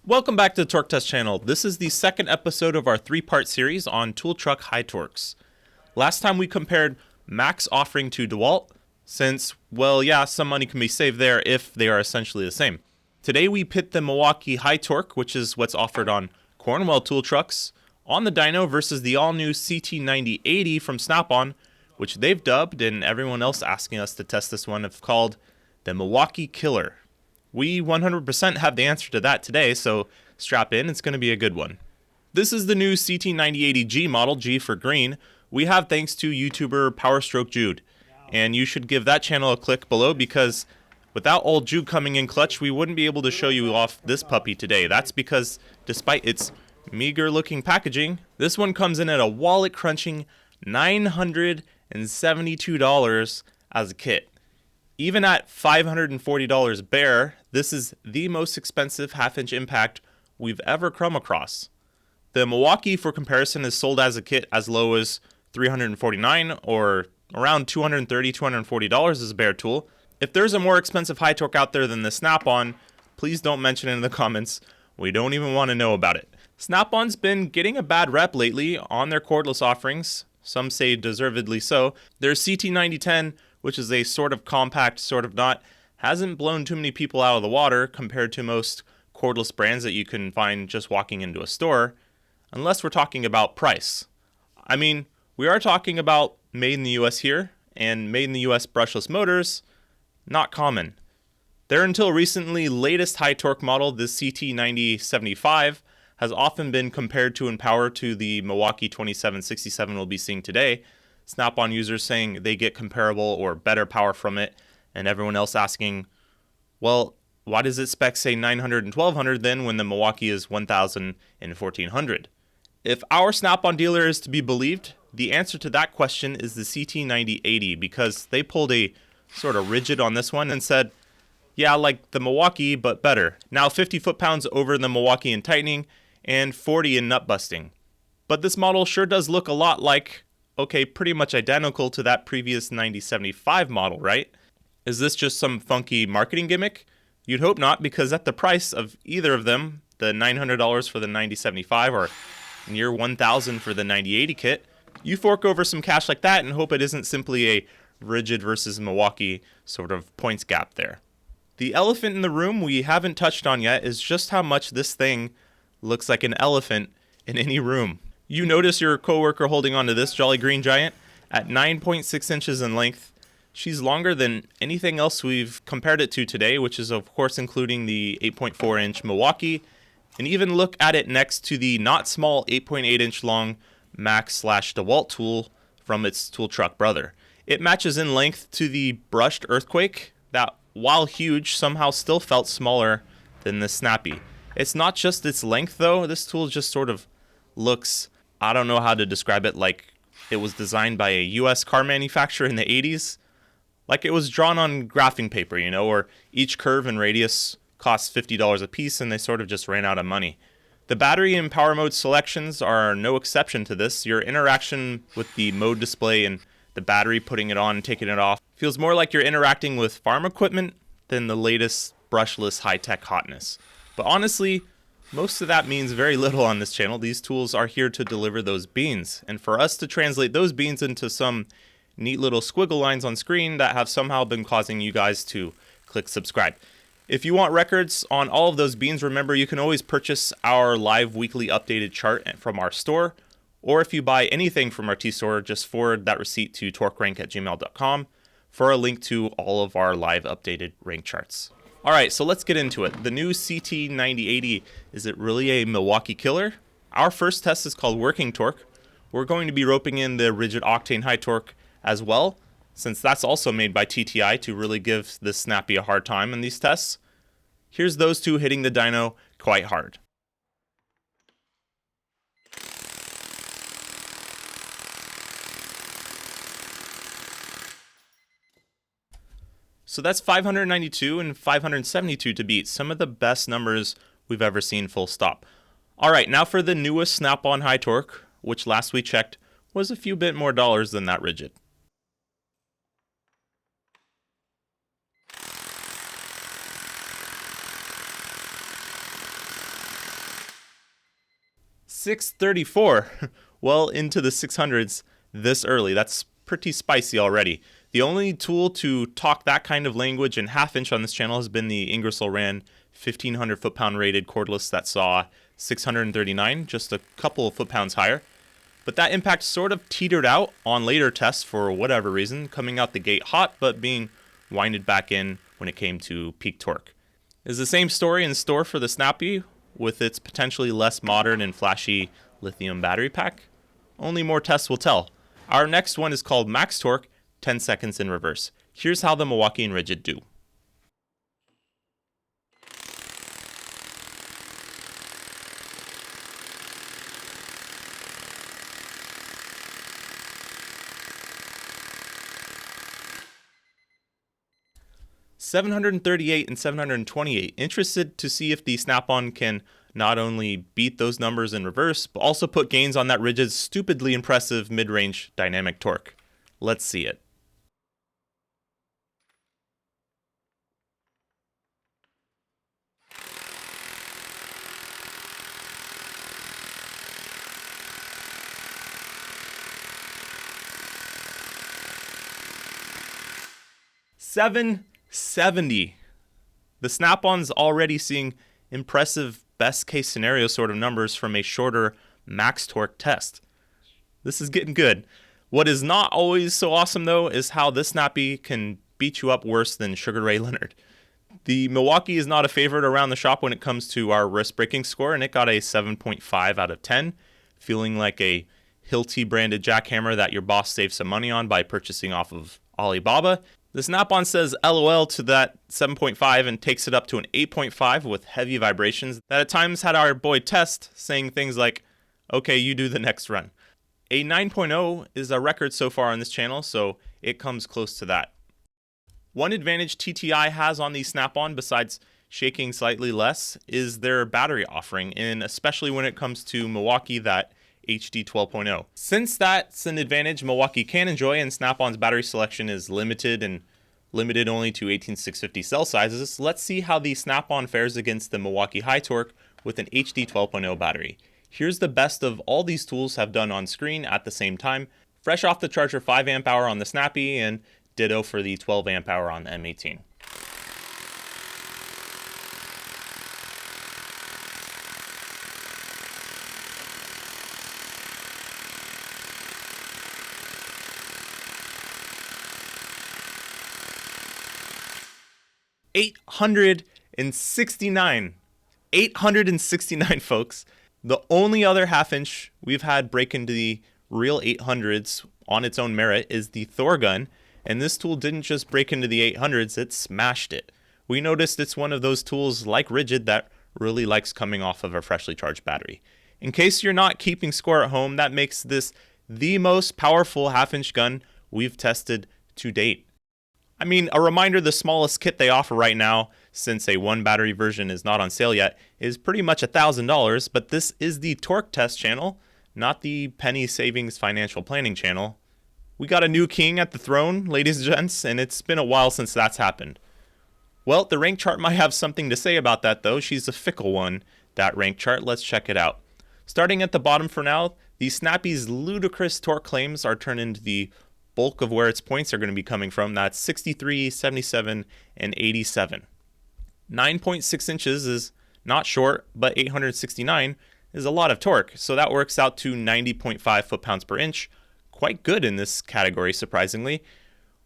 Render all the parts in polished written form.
Welcome back to the Torque Test channel. This is the second episode of our three-part series on tool truck high torques. Last time we compared Mac's offering to DeWalt, since, well, yeah, some money can be saved there if they are essentially the same. Today we pit the Milwaukee high torque, which is what's offered on Cornwell tool trucks, on the dyno versus the all-new CT9080 from Snap-on, which they've dubbed, and everyone else asking us to test this one have called the Milwaukee Killer. We 100% have the answer to that today, so strap in, it's going to be a good one. This is the new CT9080G model, G for green, we have thanks to YouTuber Powerstroke Jude. And you should give that channel a click below because without old Jude coming in clutch, we wouldn't be able to show you off this puppy today. That's because despite its meager looking packaging, this one comes in at a wallet crunching $972 as a kit. Even at $540 bare, this is the most expensive half-inch impact we've ever come across. The Milwaukee, for comparison, is sold as a kit as low as $349 or around $230, $240 as a bare tool. If there's a more expensive high torque out there than the Snap-on, please don't mention it in the comments. We don't even want to know about it. Snap-on's been getting a bad rep lately on their cordless offerings. Some say deservedly so. Their CT9010, which is a sort of compact, sort of not, hasn't blown too many people out of the water compared to most cordless brands that you can find just walking into a store, unless we're talking about price. I mean, we are talking about made in the US here, and made in the US brushless motors, not common. Their until recently latest high torque model, the CT9075, has often been compared to in power to the Milwaukee 2767 we'll be seeing today. Snap-on users saying they get comparable or better power from it, and everyone else asking, well, why does it spec say 900 and 1200 then when the Milwaukee is 1000 and 1400? If our Snap-on dealer is to be believed, the answer to that question is the CT9080 because they pulled a sort of rigid on this one and said, yeah, like the Milwaukee, but better. Now 50 foot-pounds over the Milwaukee in tightening and 40 in nut busting. But this model sure does look a lot like, okay, pretty much identical to that previous 9075 model, right? Is this just some funky marketing gimmick? You'd hope not, because at the price of either of them, the $900 for the 9075 or near $1,000 for the 9080 kit, you fork over some cash like that and hope it isn't simply a rigid versus Milwaukee sort of points gap there. The elephant in the room we haven't touched on yet is just how much this thing looks like an elephant in any room. You notice your coworker holding onto this Jolly Green Giant at 9.6 inches in length. She's longer than anything else we've compared it to today, which is of course including the 8.4 inch Milwaukee. And even look at it next to the not small 8.8 inch long Mac/DeWalt tool from its tool truck brother. It matches in length to the brushed Earthquake that, while huge, somehow still felt smaller than the Snappy. It's not just its length though, this tool just sort of looks, I don't know how to describe it, like it was designed by a US car manufacturer in the 80s. Like it was drawn on graphing paper, you know, or each curve and radius costs $50 a piece and they sort of just ran out of money. The battery and power mode selections are no exception to this. Your interaction with the mode display and the battery putting it on and taking it off feels more like you're interacting with farm equipment than the latest brushless high-tech hotness. But honestly, most of that means very little on this channel. These tools are here to deliver those beans, and for us to translate those beans into some neat little squiggle lines on screen that have somehow been causing you guys to click subscribe. If you want records on all of those beans, remember you can always purchase our live weekly updated chart from our store, or if you buy anything from our T-store, just forward that receipt to torquerank@gmail.com for a link to all of our live updated rank charts. All right, so let's get into it. The new CT9080, is it really a Milwaukee killer? Our first test is called working torque. We're going to be roping in the rigid octane high torque as well, since that's also made by TTI to really give the Snappy a hard time in these tests. Here's those two hitting the dyno quite hard. So that's 592 and 572 to beat, some of the best numbers we've ever seen, full stop. All right, now for the newest Snap-on high torque, which last we checked was a few bit more dollars than that rigid. 634, well into the 600s this early. That's pretty spicy already. The only tool to talk that kind of language in half inch on this channel has been the Ingersoll Rand 1500 foot-pound rated cordless that saw 639, just a couple of foot-pounds higher. But that impact sort of teetered out on later tests for whatever reason, coming out the gate hot but being winded back in when it came to peak torque. Is the same story in store for the Snappy with its potentially less modern and flashy lithium battery pack? Only more tests will tell. Our next one is called Max Torque, 10 seconds in reverse. Here's how the Milwaukee and Rigid do. $738 and $728. Interested to see if the Snap-on can not only beat those numbers in reverse, but also put gains on that Rigid's stupidly impressive mid-range dynamic torque. Let's see it. $770. The Snap-on's already seeing impressive best case scenario sort of numbers from a shorter max torque test. This is getting good. What is not always so awesome though is how this Snappy can beat you up worse than Sugar Ray Leonard. The Milwaukee is not a favorite around the shop when it comes to our wrist breaking score, and it got a 7.5 out of 10, feeling like a Hilti branded jackhammer that your boss saved some money on by purchasing off of Alibaba. The Snap-on says LOL to that 7.5 and takes it up to an 8.5 with heavy vibrations that at times had our boy Test saying things like, okay, you do the next run. A 9.0 is a record so far on this channel, so it comes close to that. One advantage TTI has on the Snap-on, besides shaking slightly less, is their battery offering, and especially when it comes to Milwaukee, that HD 12.0. Since that's an advantage Milwaukee can enjoy and Snap-on's battery selection is limited only to 18650 cell sizes, let's see how the Snap-on fares against the Milwaukee High Torque with an HD 12.0 battery. Here's the best of all these tools have done on screen at the same time. Fresh off the charger 5 amp hour on the Snappy, and ditto for the 12 amp hour on the M18. $869, folks. The only other half inch we've had break into the real 800s on its own merit is the Thor gun, and this tool didn't just break into the 800s, it smashed it. We noticed it's one of those tools like Rigid that really likes coming off of a freshly charged battery. In case you're not keeping score at home, that makes this the most powerful half inch gun we've tested to date. I mean, a reminder, the smallest kit they offer right now, since a 1 battery version is not on sale yet, is pretty much $1,000, but this is the torque test channel, not the penny savings financial planning channel. We got a new king at the throne, ladies and gents, and it's been a while since that's happened. Well, the rank chart might have something to say about that though. She's a fickle one, that rank chart. Let's check it out. Starting at the bottom for now, the Snappy's ludicrous torque claims are turned into the bulk of where its points are going to be coming from. That's 63, 77, and 87. 9.6 inches is not short, but 869 is a lot of torque, so that works out to 90.5 foot-pounds per inch. Quite good in this category, surprisingly.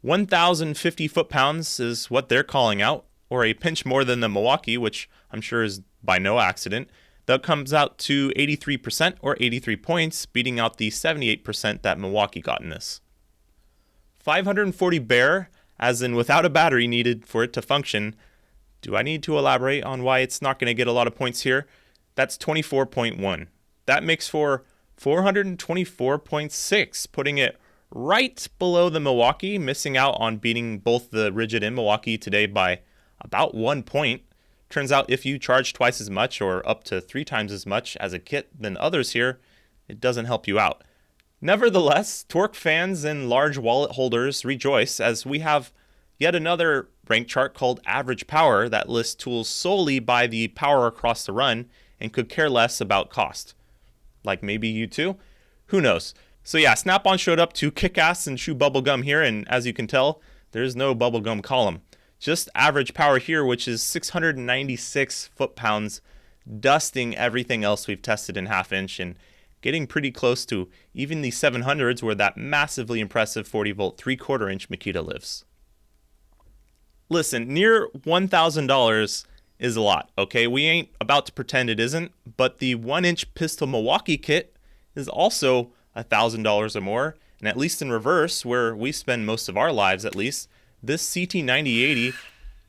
1,050 foot-pounds is what they're calling out, or a pinch more than the Milwaukee, which I'm sure is by no accident. That comes out to 83% or 83 points, beating out the 78% that Milwaukee got in this. 540 bare, as in without a battery needed for it to function. Do I need to elaborate on why it's not going to get a lot of points here? That's 24.1. That makes for 424.6, putting it right below the Milwaukee, missing out on beating both the Rigid and Milwaukee today by about 1 point. Turns out if you charge twice as much or up to 3 times as much as a kit than others here, it doesn't help you out. Nevertheless, torque fans and large wallet holders rejoice as we have yet another rank chart called Average Power that lists tools solely by the power across the run and could care less about cost. like maybe you too. Who knows? So yeah, Snap-on showed up to kick ass and chew bubblegum here, and as you can tell, there's no bubblegum column. Just average power here, which is 696 foot-pounds, dusting everything else we've tested in half-inch and getting pretty close to even the 700s where that massively impressive 40-volt 3/4 inch Makita lives. Listen, near $1,000 is a lot, okay? We ain't about to pretend it isn't, but the 1-inch pistol Milwaukee kit is also $1,000 or more, and at least in reverse, where we spend most of our lives at least, this CT9080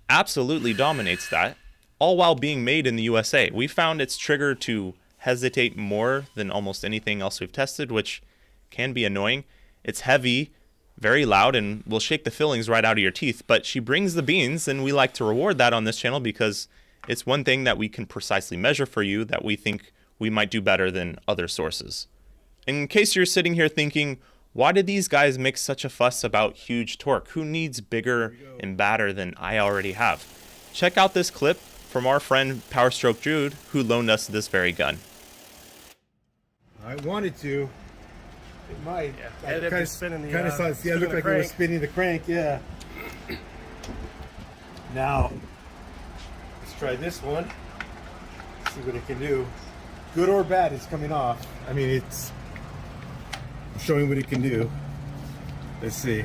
absolutely dominates that, all while being made in the USA. We found its trigger to hesitate more than almost anything else we've tested, which can be annoying. It's heavy, very loud, and will shake the fillings right out of your teeth, but she brings the beans, and we like to reward that on this channel because it's one thing that we can precisely measure for you that we think we might do better than other sources. In case you're sitting here thinking, why did these guys make such a fuss about huge torque? Who needs bigger and badder than I already have? Check out this clip from our friend Powerstroke Jude, who loaned us this very gun. I wanted to. It might. Yeah, I kind of saw it. Yeah, it looked like it was spinning the crank. Yeah. Now, let's try this one. See what it can do. Good or bad, it's coming off. I mean, it's showing what it can do. Let's see.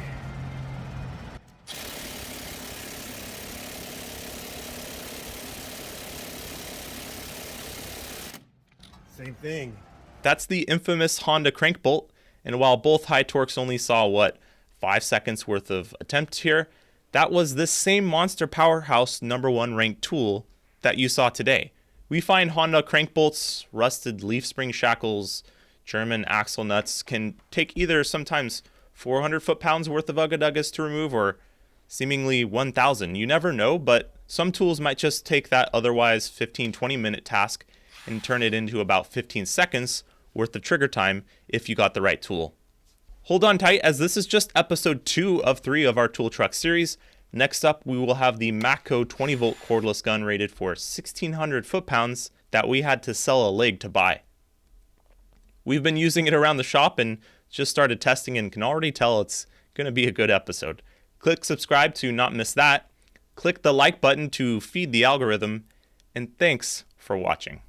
Same thing. That's the infamous Honda crank bolt, and while both high torques only saw, 5 seconds worth of attempt here, that was this same monster powerhouse #1 ranked tool that you saw today. We find Honda crank bolts, rusted leaf spring shackles, German axle nuts can take either sometimes 400 foot-pounds worth of ugga-duggas to remove or seemingly 1,000. You never know, but some tools might just take that otherwise 15-20 minute task and turn it into about 15 seconds worth of trigger time if you got the right tool. Hold on tight, as this is just episode 2 of 3 of our tool truck series. Next up, we will have the Matco 20-volt cordless gun rated for 1,600 foot-pounds that we had to sell a leg to buy. We've been using it around the shop and just started testing and can already tell it's going to be a good episode. Click subscribe to not miss that. Click the like button to feed the algorithm. And thanks for watching.